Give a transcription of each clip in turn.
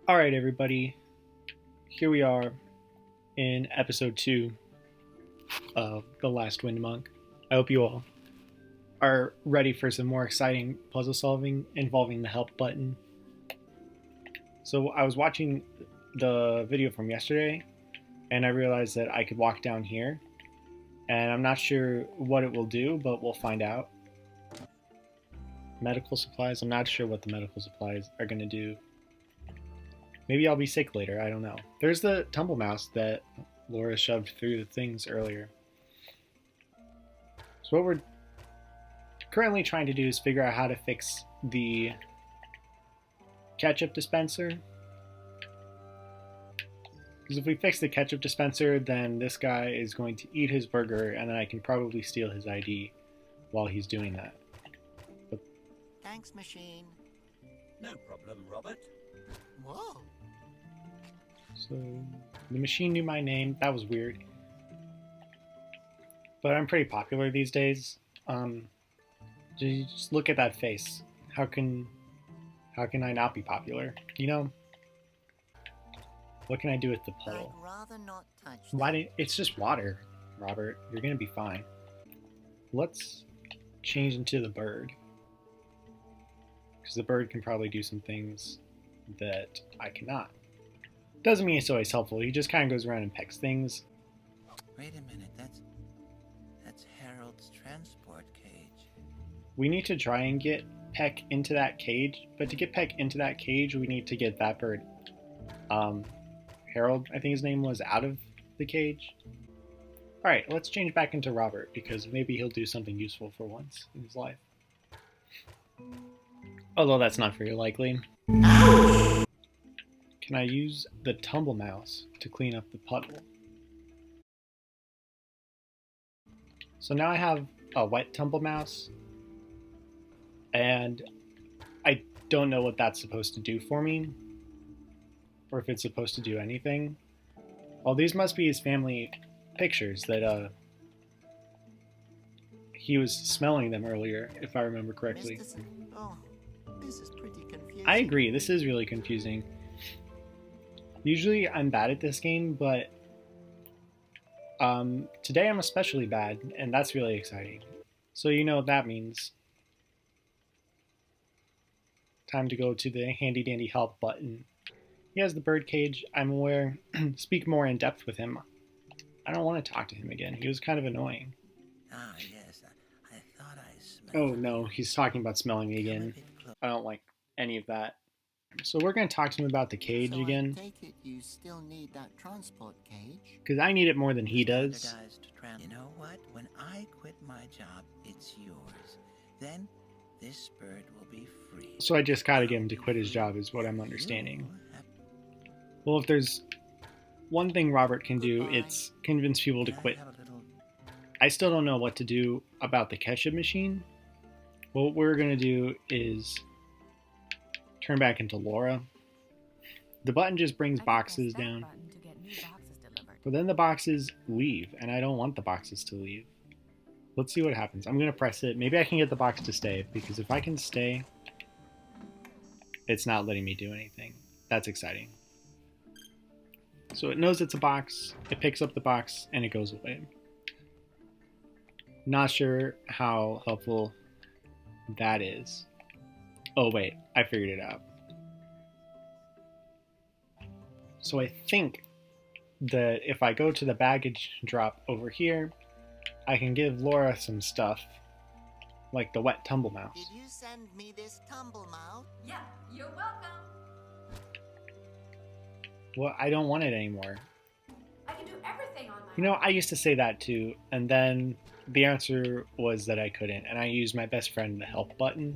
All right, everybody. Here we are in episode 2 of The Last Wind Monk. I hope you all are ready for some more exciting puzzle solving involving the help button. So, I was watching the video from yesterday and I realized that I could walk down here. And I'm not sure what it will do, but we'll find out. Medical supplies. I'm not sure what the medical supplies are going to do. Maybe I'll be sick later. I don't know. There's the tumble mouse that Laura shoved through the things earlier. So what we're currently trying to do is figure out how to fix the ketchup dispenser. Because if we fix the ketchup dispenser, then this guy is going to eat his burger, and then I can probably steal his ID while he's doing that. But Thanks, machine. No problem, Robert. Whoa. So the machine knew my name. That was weird. But I'm pretty popular these days. Just look at that face. How can I not be popular? You know? What can I do with the puddle? I'd rather not touch It's just water, Robert. You're gonna be fine. Let's change into the bird. Because the bird can probably do some things that I cannot. Doesn't mean it's always helpful. He just kind of goes around and pecks things. Wait a minute, that's Harold's transport cage. We need to try and get Peck into that cage, but to get Peck into that cage, we need to get that bird, Harold, I think his name was, out of the cage. Alright, let's change back into Robert, because maybe he'll do something useful for once in his life. Although that's not very likely. Can I use the tumble mouse to clean up the puddle? So now I have a wet tumble mouse, and I don't know what that's supposed to do for me, or if it's supposed to do anything. Well, these must be his family pictures that he was smelling them earlier, if I remember correctly. Oh, this is pretty confusing. I agree, this is really confusing. Usually I'm bad at this game, but today I'm especially bad, and that's really exciting. So you know what that means. Time to go to the handy dandy help button. He has the bird cage, I'm aware. Speak more in depth with him. I don't want to talk to him again. He was kind of annoying. Ah, yes, I thought I smelled. Oh no, he's talking about smelling me again. I don't like any of that. So we're going to talk to him about the cage again. I take it you still need that transport cage? Because I need it more than he does. You know what? When I quit my job, it's yours. Then this bird will be free. So I just gotta get him to quit his job is what I'm understanding. Well, if there's one thing Robert can do, it's convince people to quit. I still don't know what to do about the ketchup machine. What we're gonna do is turn back into Laura. The button just brings boxes down. But then the boxes leave, and I don't want the boxes to leave. Let's see what happens. I'm gonna press it. Maybe I can get the box to stay, because if I can stay, it's not letting me do anything. That's exciting. So it knows it's a box, it picks up the box, and it goes away. Not sure how helpful that is. Oh wait, I figured it out. So I think that if I go to the baggage drop over here, I can give Laura some stuff, like the wet tumble mouse. Did you send me this tumble mouse? Yeah, you're welcome. Well, I don't want it anymore. I can do everything on my You know, I used to say that too, and then the answer was that I couldn't, and I used my best friend, the help button.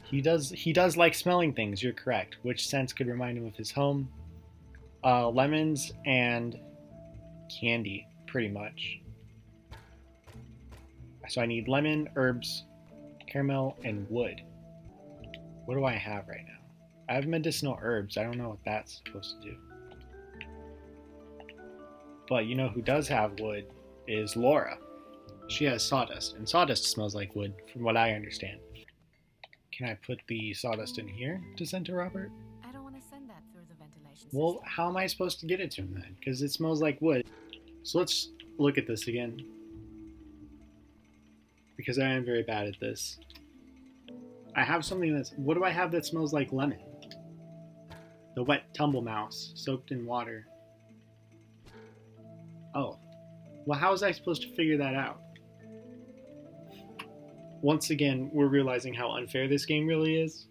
He does like smelling things, you're correct. Which scents could remind him of his home? Lemons and candy, pretty much. So I need lemon, herbs, caramel, and wood. What do I have right now? I have medicinal herbs. I don't know what that's supposed to do. But you know who does have wood is Laura. She has sawdust, and sawdust smells like wood, from what I understand. Can I put the sawdust in here to send to Robert? I don't want to send that through Well, how am I supposed to get it to him then? Because it smells like wood. So let's look at this again. Because I am very bad at this. I have something that's... What do I have that smells like lemon? The wet tumble mouse, soaked in water. Oh. Well, how was I supposed to figure that out? Once again, we're realizing how unfair this game really is.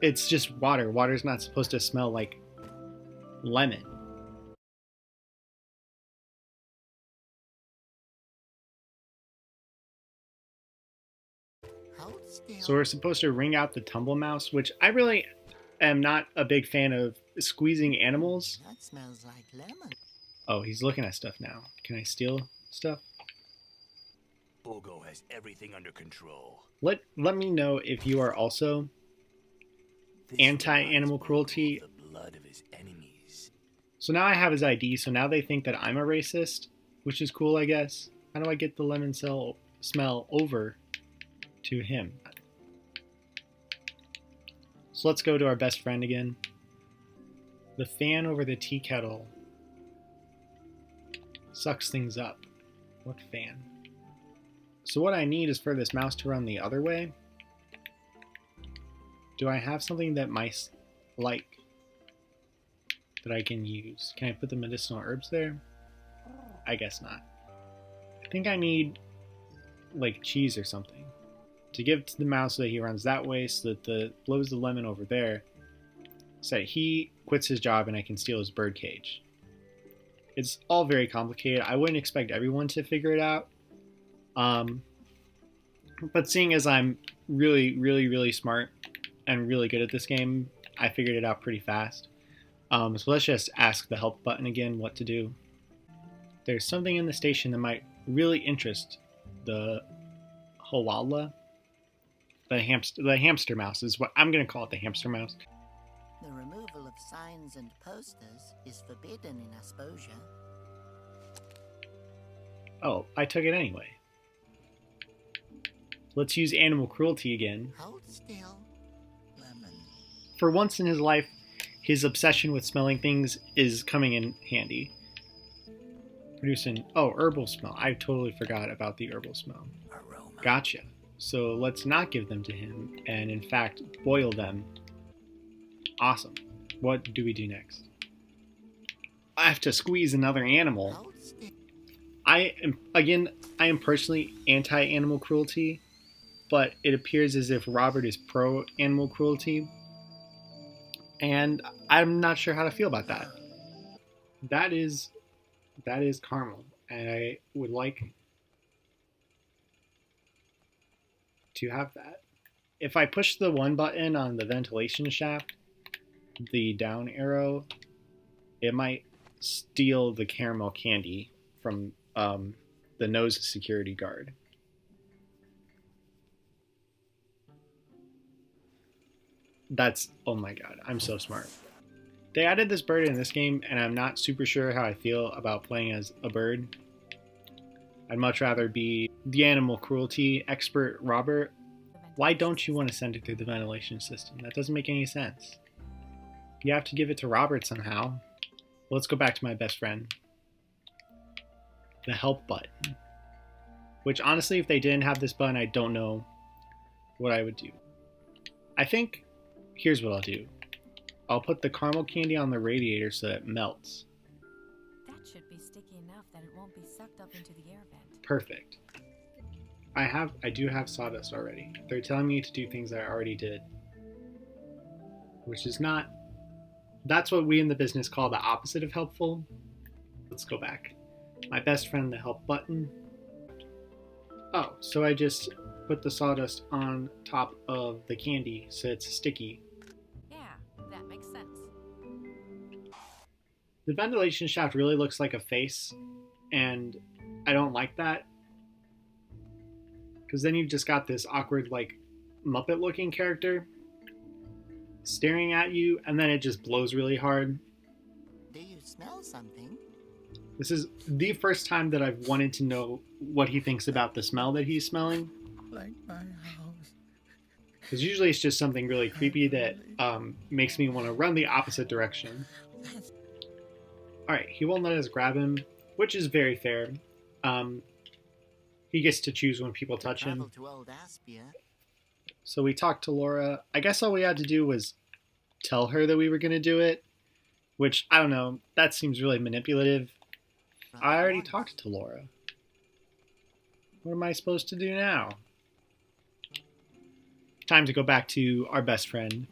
It's just water. Water's not supposed to smell like lemon. Hold still. So we're supposed to wring out the tumble mouse, which I really am not a big fan of squeezing animals. That smells like lemon. Oh, he's looking at stuff now. Can I steal stuff? Bogo has everything under control. Let me know if you are also This anti-animal reminds Bogo cruelty. of the blood of his enemies. So now I have his ID, so now they think that I'm a racist, which is cool, I guess. How do I get the lemon smell over to him? So let's go to our best friend again. The fan over the tea kettle sucks things up. What fan? So what I need is for this mouse to run the other way. Do I have something that mice like that I can use? Can I put the medicinal herbs there? I guess not. I think I need like cheese or something to give to the mouse so that he runs that way, so that blows the lemon over there, so that he quits his job and I can steal his bird cage. It's all very complicated. I wouldn't expect everyone to figure it out. But seeing as I'm really, really, really smart and really good at this game, I figured it out pretty fast. So let's just ask the help button again what to do. There's something in the station that might really interest the Hawala. The hamster mouse is what I'm going to call it, the hamster mouse. The removal of signs and posters is forbidden in Asposia. Oh, I took it anyway. Let's use animal cruelty again. Hold still. Lemon. For once in his life, his obsession with smelling things is coming in handy. Producing, herbal smell. I totally forgot about the herbal smell. Aroma. Gotcha. So let's not give them to him, and in fact, boil them. Awesome. What do we do next? I have to squeeze another animal. Hold still. I am personally anti-animal cruelty, but it appears as if Robert is pro-animal cruelty, and I'm not sure how to feel about that. That is caramel, and I would like to have that. If I push the one button on the ventilation shaft, the down arrow, it might steal the caramel candy from the nose security guard. That's, oh my god, I'm so smart. They added this bird in this game, and I'm not super sure how I feel about playing as a bird. I'd much rather be the animal cruelty expert Robert. Why don't you want to send it through the ventilation system? That doesn't make any sense. You have to give it to Robert somehow. Let's go back to my best friend. The help button. Which honestly, if they didn't have this button, I don't know what I would do. I think, here's what I'll do. I'll put the caramel candy on the radiator so that it melts. That should be sticky enough that it won't be sucked up into the air vent. Perfect. I do have sawdust already. They're telling me to do things I already did. Which is not... That's what we in the business call the opposite of helpful. Let's go back. My best friend, the help button. Oh, so I just put the sawdust on top of the candy so it's sticky. Yeah, that makes sense. The ventilation shaft really looks like a face, and I don't like that. Because then you've just got this awkward, like, Muppet-looking character staring at you, and then it just blows really hard. Do you smell something? This is the first time that I've wanted to know what he thinks about the smell that he's smelling. Like my house. Because usually it's just something really creepy that makes me want to run the opposite direction. Alright, he won't let us grab him, which is very fair. He gets to choose when people touch him. Travel to Old Aspia. So we talked to Laura. I guess all we had to do was tell her that we were going to do it, which, I don't know, that seems really manipulative. I already talked to Laura. What am I supposed to do now? Time to go back to our best friend.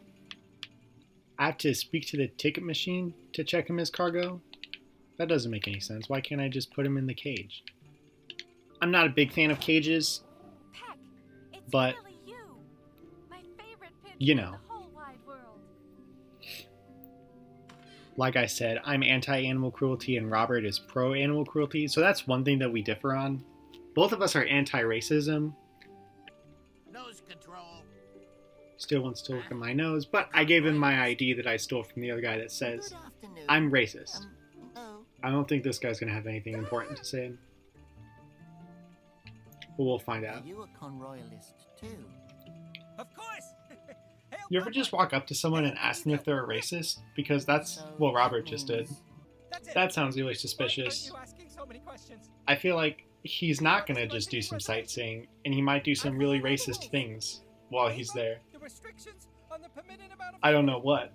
I have to speak to the ticket machine to check him his cargo? That doesn't make any sense. Why can't I just put him in the cage? I'm not a big fan of cages, Peck, it's but, really you. My favorite pigeon you in know. the whole wide world. Like I said, I'm anti-animal cruelty and Robert is pro-animal cruelty, so that's one thing that we differ on. Both of us are anti-racism. Nose control. Still wants to look at my nose, but I gave him my ID that I stole from the other guy that says, Good afternoon. I'm racist. No. I don't think this guy's going to have anything important to say. But we'll find Are out. you a Conroyalist too? Of course. You ever just walk up to someone and ask them if they're a racist? Because that's what Robert just did. That sounds really suspicious. I feel like he's not going to just do some sightseeing, and he might do some really racist things while he's there. I don't know what,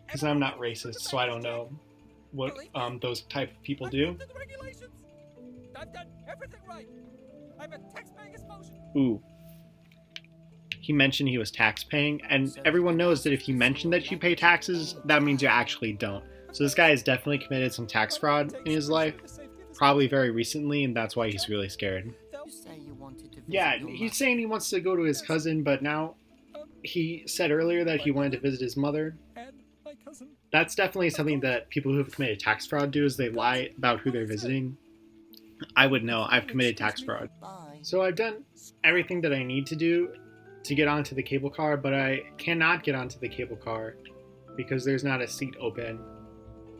because I'm not racist, so I don't know what those type of people do. I've done everything right. I'm a tax-paying explosion. Ooh. He mentioned he was tax paying, and everyone knows that if you mention that you pay taxes, that means you actually don't. So this guy has definitely committed some tax fraud in his life, probably very recently, and that's why he's really scared. You say you wanted to visit Yeah, your he's mother. saying he wants to go to his cousin, but now he said earlier that he wanted to visit his mother. That's definitely something that people who have committed tax fraud do, is they lie about who they're visiting. I would know. I've committed tax fraud. Bye. So I've done everything that I need to do to get onto the cable car, but I cannot get onto the cable car because there's not a seat open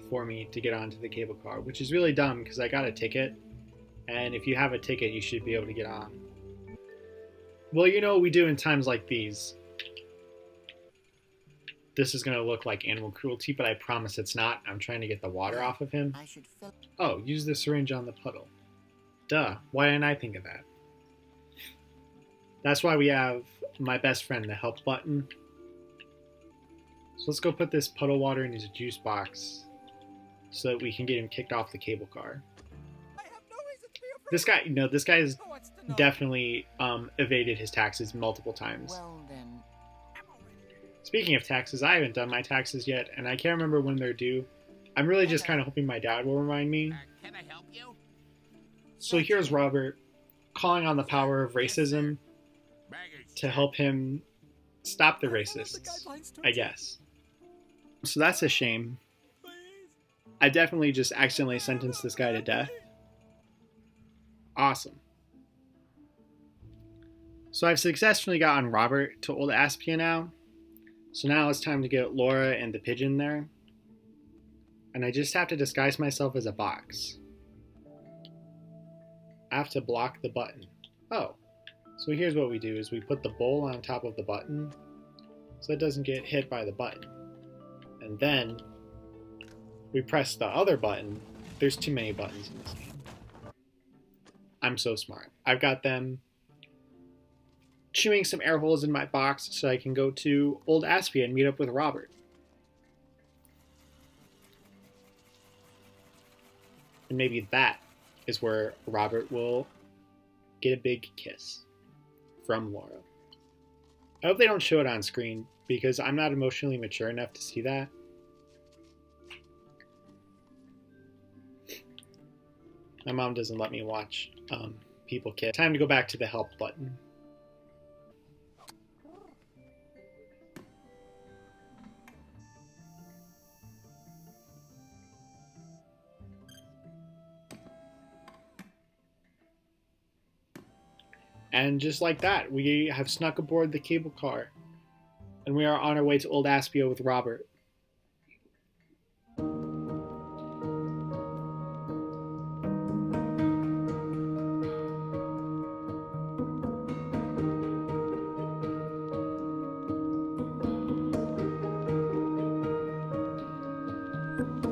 for me to get onto the cable car, which is really dumb because I got a ticket, and if you have a ticket, you should be able to get on. Well, you know what we do in times like these. This is going to look like animal cruelty, but I promise it's not. I'm trying to get the water off of him. I should fill. Oh, use the syringe on the puddle. Duh, why didn't I think of that? That's why we have my best friend, the help button. So let's go put this puddle water in his juice box so that we can get him kicked off the cable car. I have no reason to be afraid. This guy, this guy has Who wants to know? definitely evaded his taxes multiple times. Well then, Speaking of taxes, I haven't done my taxes yet, and I can't remember when they're due. I'm really just kind of hoping my dad will remind me. Can I help you? So here's Robert calling on the power of racism to help him stop the racists, I guess. So that's a shame. I definitely just accidentally sentenced this guy to death. Awesome. So I've successfully gotten Robert to Old Aspia now. So now it's time to get Laura and the pigeon there. And I just have to disguise myself as a box. I have to block the button. Oh. So here's what we do is we put the bowl on top of the button so it doesn't get hit by the button. And then we press the other button. There's too many buttons in this game. I'm so smart. I've got them chewing some air holes in my box so I can go to Old Aspia and meet up with Robert. And maybe that is where Robert will get a big kiss from Laura. I hope they don't show it on screen because I'm not emotionally mature enough to see that. My mom doesn't let me watch people kiss. Time to go back to the help button. And just like that, we have snuck aboard the cable car. And we are on our way to Old Aspia with Robert. later.